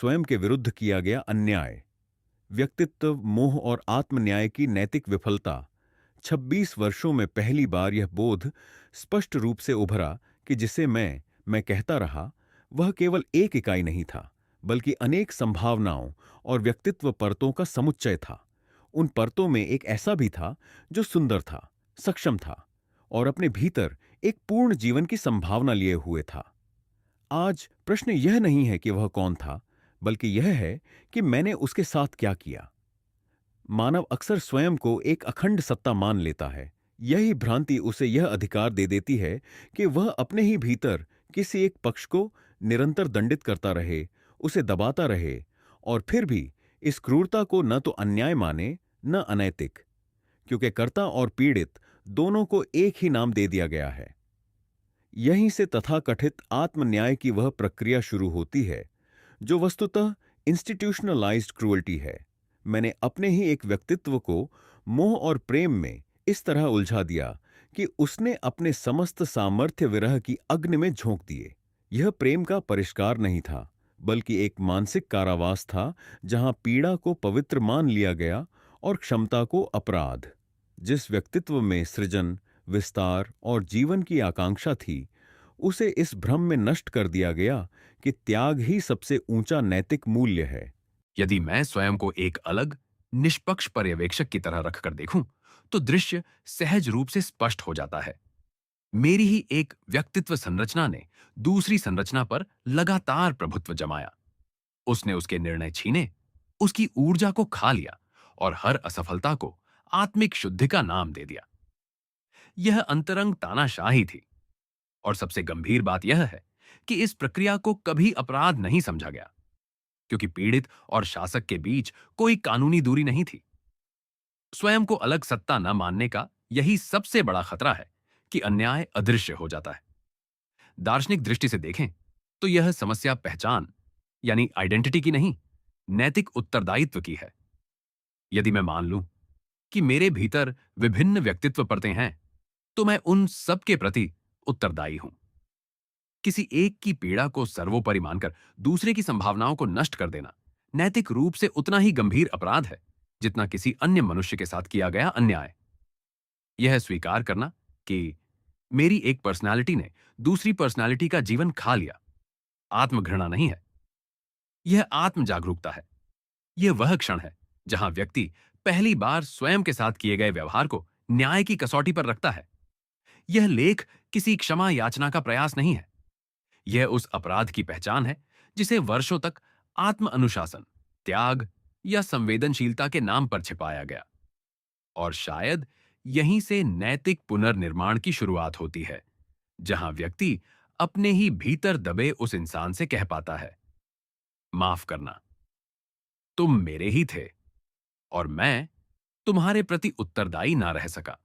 स्वयं के विरुद्ध किया गया अन्याय, व्यक्तित्व मोह और आत्मन्याय की नैतिक विफलता। 26 वर्षों में पहली बार यह बोध स्पष्ट रूप से उभरा कि जिसे मैं कहता रहा, वह केवल एक इकाई नहीं था, बल्कि अनेक संभावनाओं और व्यक्तित्व परतों का समुच्चय था। उन परतों में एक ऐसा भी था जो सुंदर था, सक्षम था और अपने भीतर एक पूर्ण जीवन की संभावना लिए हुए था। आज प्रश्न यह नहीं है कि वह कौन था, बल्कि यह है कि मैंने उसके साथ क्या किया। मानव अक्सर स्वयं को एक अखंड सत्ता मान लेता है। यही भ्रांति उसे यह अधिकार दे देती है कि वह अपने ही भीतर किसी एक पक्ष को निरंतर दंडित करता रहे, उसे दबाता रहे और फिर भी इस क्रूरता को न तो अन्याय माने, न अनैतिक, क्योंकि कर्ता और पीड़ित दोनों को एक ही नाम दे दिया गया है। यहीं से तथाकथित आत्मन्याय की वह प्रक्रिया शुरू होती है जो वस्तुतः इंस्टीट्यूशनलाइज्ड क्रूअल्टी है। मैंने अपने ही एक व्यक्तित्व को मोह और प्रेम में इस तरह उलझा दिया कि उसने अपने समस्त सामर्थ्य विरह की अग्नि में झोंक दिए। यह प्रेम का परिष्कार नहीं था, बल्कि एक मानसिक कारावास था जहां पीड़ा को पवित्र मान लिया गया और क्षमता को अपराध। जिस व्यक्तित्व में सृजन, विस्तार और जीवन की आकांक्षा थी, उसे इस भ्रम में नष्ट कर दिया गया कि त्याग ही सबसे ऊंचा नैतिक मूल्य है। यदि मैं स्वयं को एक अलग, निष्पक्ष पर्यवेक्षक की तरह रखकर देखूं, तो दृश्य सहज रूप से स्पष्ट हो जाता है। मेरी ही एक व्यक्तित्व संरचना ने दूसरी संरचना पर लगातार प्रभुत्व जमाया। उसने उसके निर्णय छीने, उसकी ऊर्जा को खा लिया और हर असफलता को आत्मिक शुद्धि का नाम दे दिया। यह अंतरंग तानाशाही थी। और सबसे गंभीर बात यह है कि इस प्रक्रिया को कभी अपराध नहीं समझा गया, क्योंकि पीड़ित और शासक के बीच कोई कानूनी दूरी नहीं थी। स्वयं को अलग सत्ता न मानने का यही सबसे बड़ा खतरा है कि अन्याय अदृश्य हो जाता है। दार्शनिक दृष्टि से देखें तो यह समस्या पहचान यानी आइडेंटिटी की नहीं, नैतिक उत्तरदायित्व की है। यदि मैं मान लूं कि मेरे भीतर विभिन्न व्यक्तित्व परतें हैं, तो मैं उन सब के प्रति उत्तरदायी हूं। किसी एक की पीड़ा को सर्वोपरि मानकर दूसरे की संभावनाओं को नष्ट कर देना नैतिक रूप से उतना ही गंभीर अपराध है जितना किसी अन्य मनुष्य के साथ किया गया अन्याय। यह स्वीकार करना कि मेरी एक पर्सनालिटी ने दूसरी पर्सनालिटी का जीवन खा लिया, आत्मघृणा नहीं है, यह आत्म जागरूकता है। यह वह क्षण है जहां व्यक्ति पहली बार स्वयं के साथ किए गए व्यवहार को न्याय की कसौटी पर रखता है। यह लेख किसी क्षमा याचना का प्रयास नहीं है। यह उस अपराध की पहचान है जिसे वर्षों तक आत्म अनुशासन, त्याग या संवेदनशीलता के नाम पर छिपाया गया। और शायद यहीं से नैतिक पुनर्निर्माण की शुरुआत होती है, जहां व्यक्ति अपने ही भीतर दबे उस इंसान से कह पाता है, माफ करना, तुम मेरे ही थे और मैं तुम्हारे प्रति उत्तरदायी ना रह सका।